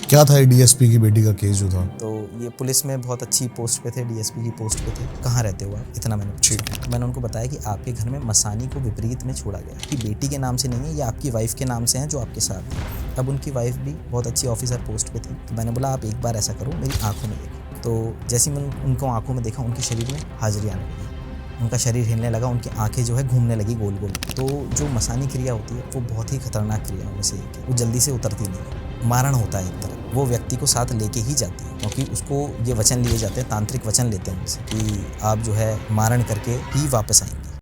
क्या था ये डीएसपी की बेटी का केस जो था? तो ये पुलिस में बहुत अच्छी पोस्ट पे थे, डीएसपी की पोस्ट पे थे। कहाँ रहते हो आप? इतना मैंने पूछा। तो मैंने उनको बताया कि आपके घर में मसानी को विपरीत में छोड़ा गया, कि बेटी के नाम से नहीं है, ये आपकी वाइफ के नाम से हैं जो आपके साथ है। अब उनकी वाइफ भी बहुत अच्छी ऑफिसर पोस्ट पे थी। तो मैंने बोला आप एक बार ऐसा करो, मेरी आंखों में देखो। तो जैसे ही मैंने उनको आंखों में देखा, उनके शरीर में हाजिरी आने लगी, उनका शरीर हिलने लगा, उनकी आंखें जो है घूमने लगी गोल गोल। तो जो मसानी क्रिया होती है वो बहुत ही खतरनाक क्रियाओं में से एक है। वो जल्दी से उतरती नहीं है, मारण होता है एक तरह। वो व्यक्ति को साथ लेके ही जाती है, क्योंकि उसको ये वचन लिए जाते हैं, तांत्रिक वचन लेते हैं उनसे कि आप जो है मारण करके ही वापस आएंगे।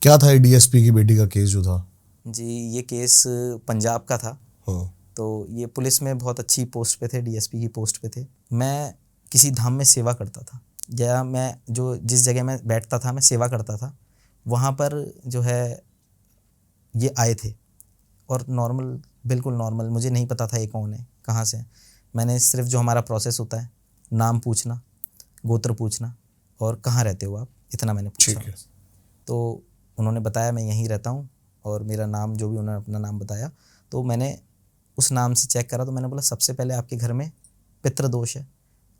क्या था ये डीएसपी की बेटी का केस जो था? जी, ये केस पंजाब का था। हाँ। तो ये पुलिस में बहुत अच्छी पोस्ट पे थे, डीएसपी की पोस्ट पे थे। मैं किसी धाम में सेवा करता था, या मैं जो जिस जगह में बैठता था, मैं सेवा करता था, वहाँ पर जो है ये आए थे। और नॉर्मल, बिल्कुल नॉर्मल, मुझे नहीं पता था ये कौन है, कहाँ से है। मैंने सिर्फ जो हमारा प्रोसेस होता है, नाम पूछना, गोत्र पूछना और कहाँ रहते हो आप, इतना मैंने पूछा। ठीक है। तो उन्होंने बताया मैं यहीं रहता हूँ, और मेरा नाम जो भी उन्होंने अपना नाम बताया, तो मैंने उस नाम से चेक करा। तो मैंने बोला सबसे पहले आपके घर में पितृ दोष है,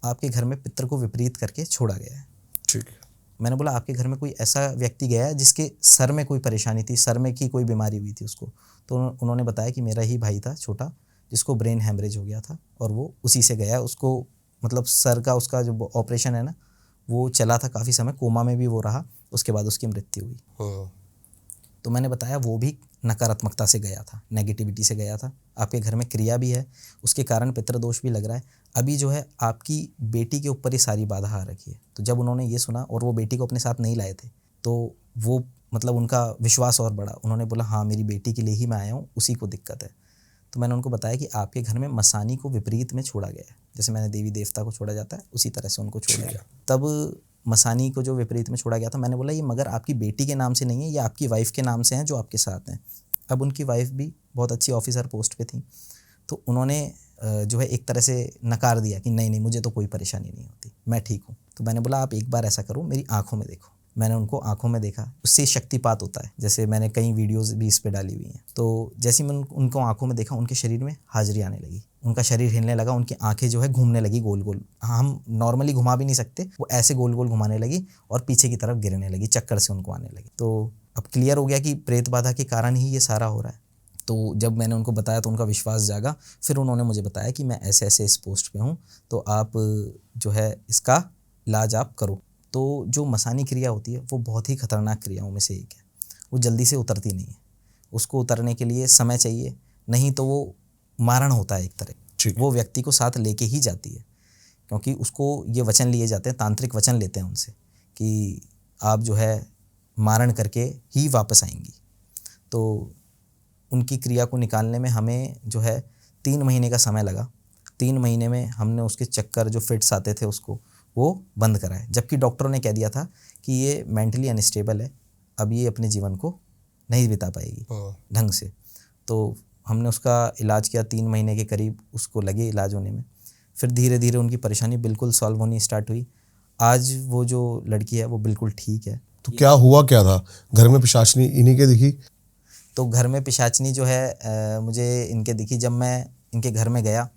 आपके घर में पितृ को विपरीत करके छोड़ा गया है। ठीक है। मैंने बोला आपके घर में कोई ऐसा व्यक्ति गया है जिसके सर में कोई परेशानी थी, सर में की कोई बीमारी हुई थी उसको? तो उन्होंने बताया कि मेरा ही भाई था छोटा, जिसको ब्रेन हैमरेज हो गया था, और वो उसी से गया। उसको मतलब सर का उसका जो ऑपरेशन है ना, वो चला था काफ़ी समय, कोमा में भी वो रहा, उसके बाद उसकी मृत्यु हुई। हाँ। तो मैंने बताया वो भी नकारात्मकता से गया था, नेगेटिविटी से गया था। आपके घर में क्रिया भी है, उसके कारण पितृदोष भी लग रहा है। अभी जो है आपकी बेटी के ऊपर ही सारी बाधा आ रखी है। तो जब उन्होंने ये सुना, और वो बेटी को अपने साथ नहीं लाए थे, तो वो मतलब उनका विश्वास और बढ़ा। उन्होंने बोला हाँ मेरी बेटी के लिए ही मैं आया हूँ, उसी को दिक्कत है। तो मैंने उनको बताया कि आपके घर में मसानी को विपरीत में छोड़ा गया है, जैसे मैंने देवी देवता को छोड़ा जाता है उसी तरह से उनको छोड़ा गया। तब मसानी को जो विपरीत में छोड़ा गया था, मैंने बोला ये मगर आपकी बेटी के नाम से नहीं है, ये आपकी वाइफ के नाम से हैं जो आपके साथ हैं। अब उनकी वाइफ भी बहुत अच्छी ऑफिसर पोस्ट पे थी। तो उन्होंने जो है एक तरह से नकार दिया कि नहीं नहीं, मुझे तो कोई परेशानी नहीं होती, मैं ठीक हूँ। तो मैंने बोला आप एक बार ऐसा करो, मेरी आंखों में देखो। मैंने उनको आंखों में देखा, उससे शक्तिपात होता है, जैसे मैंने कई वीडियोस भी इस पे डाली हुई हैं। तो जैसे मैंने उनको आंखों में देखा, उनके शरीर में हाजिरी आने लगी, उनका शरीर हिलने लगा, उनकी आंखें जो है घूमने लगी गोल गोल। हम नॉर्मली घुमा भी नहीं सकते, वो ऐसे गोल गोल घुमाने लगी और पीछे की तरफ गिरने लगी, चक्कर से उनको आने लगी। तो अब क्लियर हो गया कि प्रेत बाधा के कारण ही ये सारा हो रहा है। तो जब मैंने उनको बताया तो उनका विश्वास जागा। फिर उन्होंने मुझे बताया कि मैं ऐसे ऐसे इस पोस्ट पे हूँ, तो आप जो है इसका इलाज आप करो। तो जो मसानी क्रिया होती है वो बहुत ही खतरनाक क्रियाओं में से एक है। वो जल्दी से उतरती नहीं है, उसको उतरने के लिए समय चाहिए, नहीं तो वो मारण होता है एक तरह। वो व्यक्ति को साथ लेके ही जाती है, क्योंकि उसको ये वचन लिए जाते हैं, तांत्रिक वचन लेते हैं उनसे कि आप जो है मारण करके ही वापस आएंगी। तो उनकी क्रिया को निकालने में हमें जो है 3 महीने का समय लगा। 3 महीने में हमने उसके चक्कर जो फिट्स आते थे उसको वो बंद कराए, जबकि डॉक्टरों ने कह दिया था कि ये मेंटली अनस्टेबल है, अब ये अपने जीवन को नहीं बिता पाएगी ढंग से। तो हमने उसका इलाज किया, 3 महीने के करीब उसको लगे इलाज होने में। फिर धीरे धीरे उनकी परेशानी बिल्कुल सॉल्व होनी स्टार्ट हुई। आज वो जो लड़की है वो बिल्कुल ठीक है। तो क्या हुआ क्या था? घर में पिशाचनी इन्हीं के दिखी? तो घर में पिशाचनी जो है मुझे इनके दिखी जब मैं इनके घर में गया।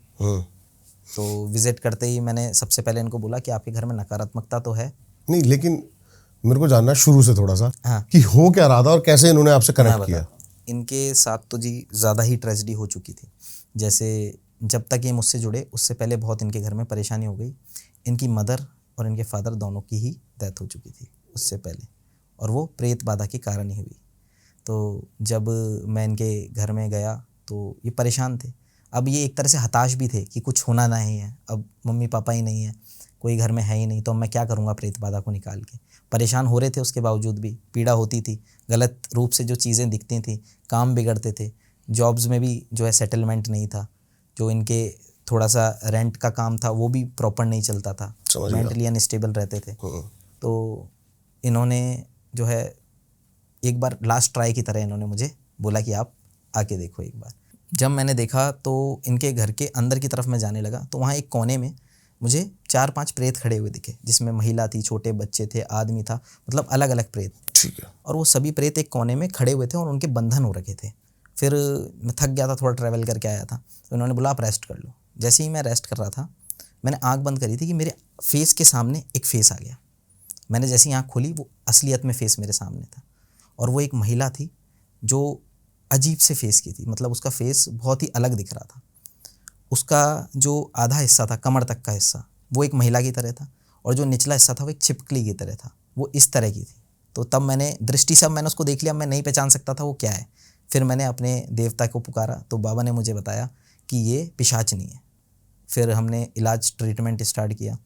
तो विजिट करते ही मैंने सबसे पहले इनको बोला कि आपके घर में नकारात्मकता तो है। नहीं, लेकिन मेरे को जानना शुरू से थोड़ा सा हाँ, कि हो क्या रहा था और कैसे इन्होंने आपसे कनेक्ट किया? इनके साथ तो जी ज़्यादा ही ट्रेजेडी हो चुकी थी। जैसे जब तक ये मुझसे जुड़े उससे पहले बहुत इनके घर में परेशानी हो गई। इनकी मदर और इनके फादर दोनों की ही डेथ हो चुकी थी उससे पहले, और वो प्रेत बाधा के कारण ही हुई। तो जब मैं इनके घर में गया तो ये परेशान थे। अब ये एक तरह से हताश भी थे कि कुछ होना नहीं है, अब मम्मी पापा ही नहीं है, कोई घर में है ही नहीं, तो मैं क्या करूँगा प्रेत बाधा को निकाल के। परेशान हो रहे थे, उसके बावजूद भी पीड़ा होती थी, गलत रूप से जो चीज़ें दिखती थी, काम बिगड़ते थे, जॉब्स में भी जो है सेटलमेंट नहीं था, जो इनके थोड़ा सा रेंट का काम था वो भी प्रॉपर नहीं चलता था, मेंटली अनस्टेबल रहते थे। तो इन्होंने जो है एक बार लास्ट ट्राई की तरह इन्होंने मुझे बोला कि आप आके देखो एक बार। जब मैंने देखा तो इनके घर के अंदर की तरफ मैं जाने लगा, तो वहाँ एक कोने में मुझे 4-5 प्रेत खड़े हुए दिखे, जिसमें महिला थी, छोटे बच्चे थे, आदमी था, मतलब अलग अलग प्रेत। ठीक है। और वो सभी प्रेत एक कोने में खड़े हुए थे और उनके बंधन हो रखे थे। फिर मैं थक गया था, थोड़ा ट्रैवल करके आया था, तो उन्होंने बोला आप रेस्ट कर लो। जैसे ही मैं रेस्ट कर रहा था, मैंने आंख बंद करी थी कि मेरे फेस के सामने एक फेस आ गया। मैंने जैसे ही आंख खोली, वो असलियत में फेस मेरे सामने था, और वो एक महिला थी जो अजीब से फेस की थी। मतलब उसका फेस बहुत ही अलग दिख रहा था। उसका जो आधा हिस्सा था, कमर तक का हिस्सा, वो एक महिला की तरह था, और जो निचला हिस्सा था वो एक छिपकली की तरह था। वो इस तरह की थी। तो तब मैंने दृष्टि से मैंने उसको देख लिया, मैं नहीं पहचान सकता था वो क्या है। फिर मैंने अपने देवता को पुकारा, तो बाबा ने मुझे बताया कि ये पिशाचनी है। फिर हमने इलाज, ट्रीटमेंट स्टार्ट किया।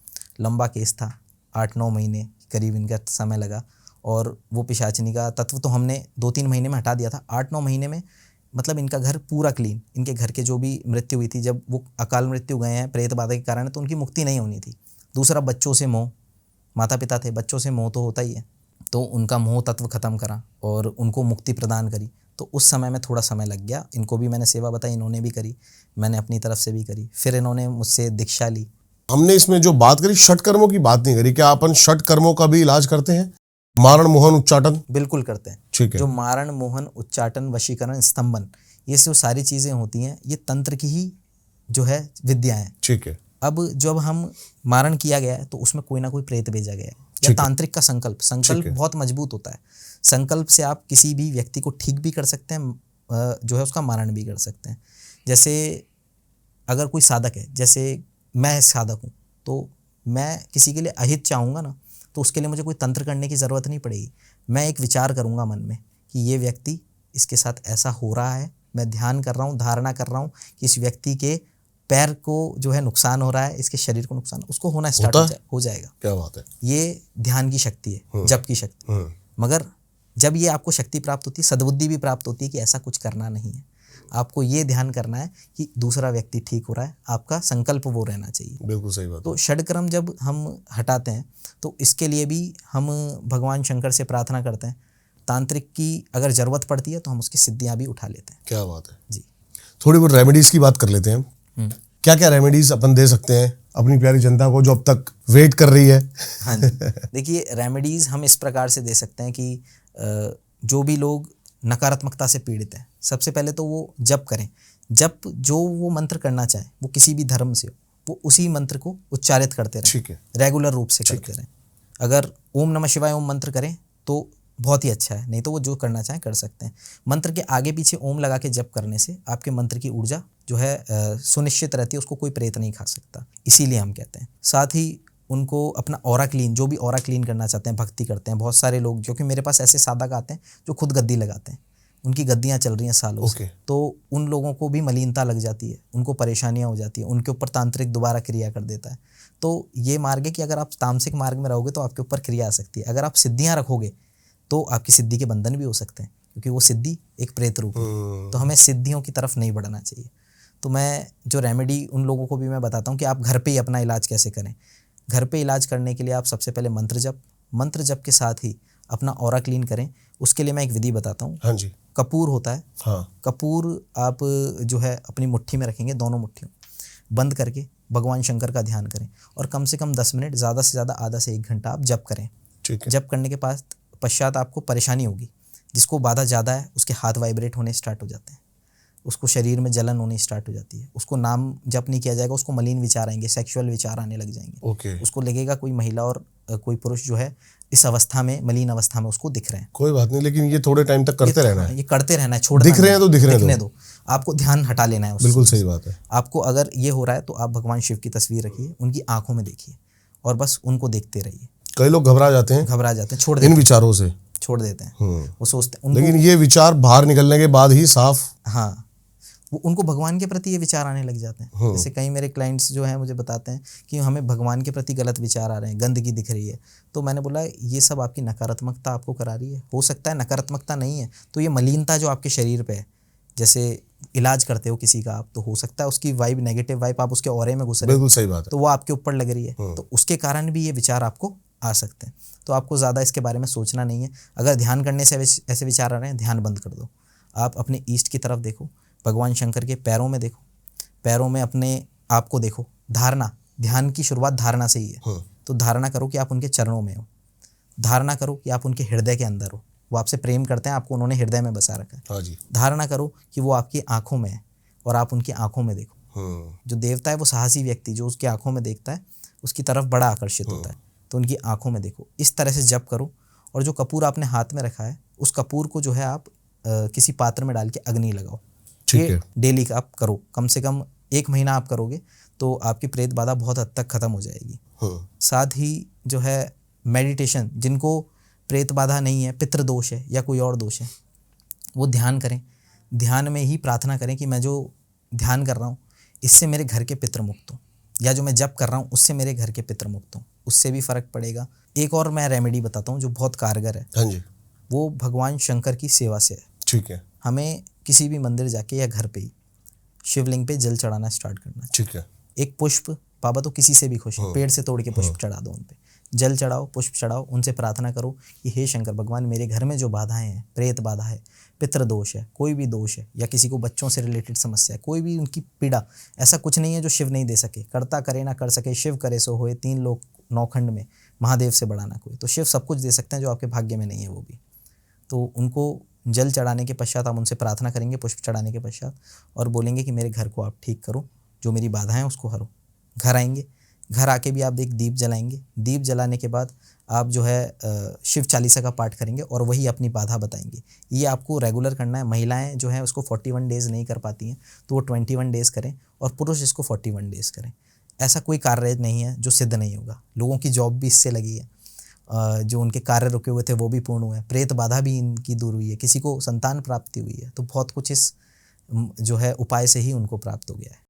लंबा केस था, 8-9 महीने करीब इनका समय लगा, और वो पिशाचनी का तत्व तो हमने 2-3 महीने में हटा दिया था। 8-9 महीने में मतलब इनका घर पूरा क्लीन। इनके घर के जो भी मृत्यु हुई थी, जब वो अकाल मृत्यु गए हैं प्रेत बाधा के कारण, तो उनकी मुक्ति नहीं होनी थी। दूसरा, बच्चों से मोह, माता पिता थे, बच्चों से मोह तो होता ही है, तो उनका मोह तत्व ख़त्म करा और उनको मुक्ति प्रदान करी। तो उस समय में थोड़ा समय लग गया। इनको भी मैंने सेवा बताई, इन्होंने भी करी, मैंने अपनी तरफ से भी करी। फिर इन्होंने मुझसे दीक्षा ली। हमने इसमें जो बात करी षट कर्मों की बात नहीं करी, क्या अपन षट कर्मों का भी इलाज करते हैं? मारण, मोहन, उच्चाटन? बिल्कुल करते हैं। ठीक है। जो मारण, मोहन, उच्चाटन, वशीकरण, स्तंभन, ये जो सारी चीज़ें होती हैं, ये तंत्र की ही जो है विद्या है। ठीक है। अब जब हम मारण किया गया है, तो उसमें कोई ना कोई प्रेत भेजा गया है, या तांत्रिक का संकल्प बहुत मजबूत होता है। संकल्प से आप किसी भी व्यक्ति को ठीक भी कर सकते हैं, जो है उसका मारण भी कर सकते हैं। जैसे अगर कोई साधक है, जैसे मैं साधक हूँ, तो मैं किसी के लिए अहित चाहूँगा ना, तो उसके लिए मुझे कोई तंत्र करने की ज़रूरत नहीं पड़ेगी। मैं एक विचार करूँगा मन में कि ये व्यक्ति, इसके साथ ऐसा हो रहा है, मैं ध्यान कर रहा हूँ, धारणा कर रहा हूँ कि इस व्यक्ति के पैर को जो है नुकसान हो रहा है, इसके शरीर को नुकसान, उसको होना स्टार्ट हो जाएगा। क्या बात है। ये ध्यान की शक्ति है, जप की शक्ति। मगर जब ये आपको शक्ति प्राप्त होती है, सद्बुद्धि भी प्राप्त होती है कि ऐसा कुछ करना नहीं है। आपको ये ध्यान करना है कि दूसरा व्यक्ति ठीक हो रहा है, आपका संकल्प वो रहना चाहिए। बिल्कुल सही बात। तो षडकर्म जब हम हटाते हैं, तो इसके लिए भी हम भगवान शंकर से प्रार्थना करते हैं। तांत्रिक की अगर ज़रूरत पड़ती है, तो हम उसकी सिद्धियाँ भी उठा लेते हैं। क्या बात है जी। थोड़ी बहुत रेमेडीज़ की बात कर लेते हैं। क्या क्या रेमेडीज़ अपन दे सकते हैं अपनी प्यारी जनता को जो अब तक वेट कर रही है? हाँ जी, देखिए, रेमेडीज़ हम इस प्रकार से दे सकते हैं कि जो भी लोग नकारात्मकता से पीड़ित हैं, सबसे पहले तो वो जप करें। जप जो वो मंत्र करना चाहे, वो किसी भी धर्म से हो, वो उसी मंत्र को उच्चारित करते रहें। ठीक है। रेगुलर रूप से करते रहें। अगर ओम नमः शिवाय ओम मंत्र करें तो बहुत ही अच्छा है, नहीं तो वो जो करना चाहें कर सकते हैं। मंत्र के आगे पीछे ओम लगा के जप करने से आपके मंत्र की ऊर्जा जो है सुनिश्चित रहती है, उसको कोई प्रेत नहीं खा सकता, इसीलिए हम कहते हैं। साथ ही उनको अपना ऑरा क्लीन, जो भी ऑरा क्लीन करना चाहते हैं, भक्ति करते हैं बहुत सारे लोग, जो कि मेरे पास ऐसे साधक आते हैं जो खुद गद्दी लगाते हैं, उनकी गद्दियाँ चल रही हैं सालों से, तो उन लोगों को भी मलिनता लग जाती है, उनको परेशानियाँ हो जाती हैं, उनके ऊपर तांत्रिक दोबारा क्रिया कर देता है। तो ये मार्ग है कि अगर आप तामसिक मार्ग में रहोगे तो आपके ऊपर क्रिया आ सकती है। अगर आप सिद्धियाँ रखोगे तो आपकी सिद्धि के बंधन भी हो सकते हैं, क्योंकि वो सिद्धि एक प्रेत रूप है। तो हमें सिद्धियों की तरफ नहीं बढ़ना चाहिए। तो मैं जो रेमेडी उन लोगों को भी मैं बताता हूँ कि आप घर पे ही अपना इलाज कैसे करें। घर पे इलाज करने के लिए आप सबसे पहले मंत्र जप के साथ ही अपना ऑरा क्लीन करें। उसके लिए मैं एक विधि बताता हूँ। हाँ जी। कपूर होता है। हाँ। कपूर आप जो है अपनी मुट्ठी में रखेंगे, दोनों मुट्ठियों बंद करके भगवान शंकर का ध्यान करें, और कम से कम 10 मिनट, ज़्यादा से ज़्यादा आधा से 1 घंटा आप जप करें। ठीक है। जप करने के पश्चात आपको परेशानी होगी। जिसको बाधा ज़्यादा है, उसके हाथ वाइब्रेट होने स्टार्ट हो जाते हैं, उसको शरीर में जलन होनी स्टार्ट हो जाती है, उसको नाम जप नहीं किया जाएगा, उसको मलिन विचार आएंगे, सेक्सुअल विचार आने लग जाएंगे। उसको लगेगा कोई महिला और कोई पुरुष जो है इस अवस्था में, मलिन अवस्था में उसको दिख रहे हैं। कोई बात नहीं, लेकिन ये थोड़े टाइम तक करते रहना है। ये करते रहना है, छोड़ना दिख रहे हैं तो दिखने दो। आपको ध्यान हटा लेना है। बिल्कुल सही बात है। आपको अगर ये हो रहा है तो आप भगवान शिव की तस्वीर रखिए, उनकी आंखों में देखिए और बस उनको देखते रहिए। कई लोग घबरा जाते हैं, छोड़ देते हैं, इन विचारों से छोड़ देते हैं। वो सोचते हैं, लेकिन ये विचार बाहर निकलने के बाद ही साफ, हाँ, वो उनको भगवान के प्रति ये विचार आने लग जाते हैं। जैसे कई मेरे क्लाइंट्स जो हैं मुझे बताते हैं कि हमें भगवान के प्रति गलत विचार आ रहे हैं, गंदगी दिख रही है। तो मैंने बोला ये सब आपकी नकारात्मकता आपको करा रही है। हो सकता है नकारात्मकता नहीं है, तो ये मलिनता जो आपके शरीर पे है, जैसे इलाज करते हो किसी का आप, तो हो सकता है उसकी वाइब, नेगेटिव वाइब आप उसके ऑरे में घुस रहे, बिल्कुल सही बात है, तो वो आपके ऊपर लग रही है, तो उसके कारण भी ये विचार आपको आ सकते हैं। तो आपको ज़्यादा इसके बारे में सोचना नहीं है। अगर ध्यान करने से ऐसे विचार आ रहे हैं, ध्यान बंद कर दो। आप अपने ईस्ट की तरफ देखो, भगवान शंकर के पैरों में देखो, पैरों में अपने आप को देखो। धारणा, ध्यान की शुरुआत धारणा से ही है। तो धारणा करो कि आप उनके चरणों में हो, धारणा करो कि आप उनके हृदय के अंदर हो, वो आपसे प्रेम करते हैं, आपको उन्होंने हृदय में बसा रखा है। हाँ जी। धारणा करो कि वो आपकी आंखों में है और आप उनकी आंखों में देखो। जो देवता है वो साहसी व्यक्ति, जो उसकी आंखों में देखता है उसकी तरफ बड़ा आकर्षित होता है। तो उनकी आंखों में देखो, इस तरह से जप करो। और जो कपूर आपने हाथ में रखा है उस कपूर को जो है आप किसी पात्र में डाल के अग्नि लगाओ। ठीक है। डेली का आप करो, कम से कम 1 महीना आप करोगे तो आपकी प्रेत बाधा बहुत हद तक खत्म हो जाएगी। साथ ही जो है मेडिटेशन, जिनको प्रेत बाधा नहीं है, पितृ दोष है या कोई और दोष है, वो ध्यान करें। ध्यान में ही प्रार्थना करें कि मैं जो ध्यान कर रहा हूँ इससे मेरे घर के पितृ मुक्त हों, या जो मैं जप कर रहा हूँ उससे मेरे घर के पितृ मुक्त हों, उससे भी फ़र्क पड़ेगा। एक और मैं रेमेडी बताता हूँ जो बहुत कारगर है। हाँ जी। वो भगवान शंकर की सेवा से है। ठीक है। हमें किसी भी मंदिर जाके या घर पे ही शिवलिंग पे जल चढ़ाना स्टार्ट करना चाहिए। ठीक है। एक पुष्प, बाबा तो किसी से भी खुश है, पेड़ से तोड़ के पुष्प चढ़ा दो, उन पे जल चढ़ाओ, पुष्प चढ़ाओ, उनसे प्रार्थना करो कि हे शंकर भगवान, मेरे घर में जो बाधाएं हैं, प्रेत बाधा है, पितृ दोष है, कोई भी दोष है, या किसी को बच्चों से रिलेटेड समस्या है, कोई भी उनकी पीड़ा, ऐसा कुछ नहीं है जो शिव नहीं दे सके। करता करे ना कर सके, शिव करे सो होए, 3 लोक 9 खंड में, महादेव से बड़ा ना कोई। तो शिव सब कुछ दे सकते हैं जो आपके भाग्य में नहीं है वो भी। तो उनको जल चढ़ाने के पश्चात आप उनसे प्रार्थना करेंगे, पुष्प चढ़ाने के पश्चात, और बोलेंगे कि मेरे घर को आप ठीक करो, जो मेरी बाधाएं उसको हरो। घर आएंगे, घर आके भी आप एक दीप जलाएंगे। दीप जलाने के बाद आप जो है शिव चालीसा का पाठ करेंगे और वही अपनी बाधा बताएंगे। ये आपको रेगुलर करना है। महिलाएं जो हैं उसको 41 डेज़ नहीं कर पाती हैं तो वो 21 डेज़ करें, और पुरुष इसको 41 डेज़ करें। ऐसा कोई कार्य नहीं है जो सिद्ध नहीं होगा। लोगों की जॉब भी इससे लगी है, जो उनके कार्य रुके हुए थे वो भी पूर्ण हुए, प्रेत बाधा भी इनकी दूर हुई है, किसी को संतान प्राप्ति हुई है। तो बहुत कुछ इस जो है उपाय से ही उनको प्राप्त हो गया है।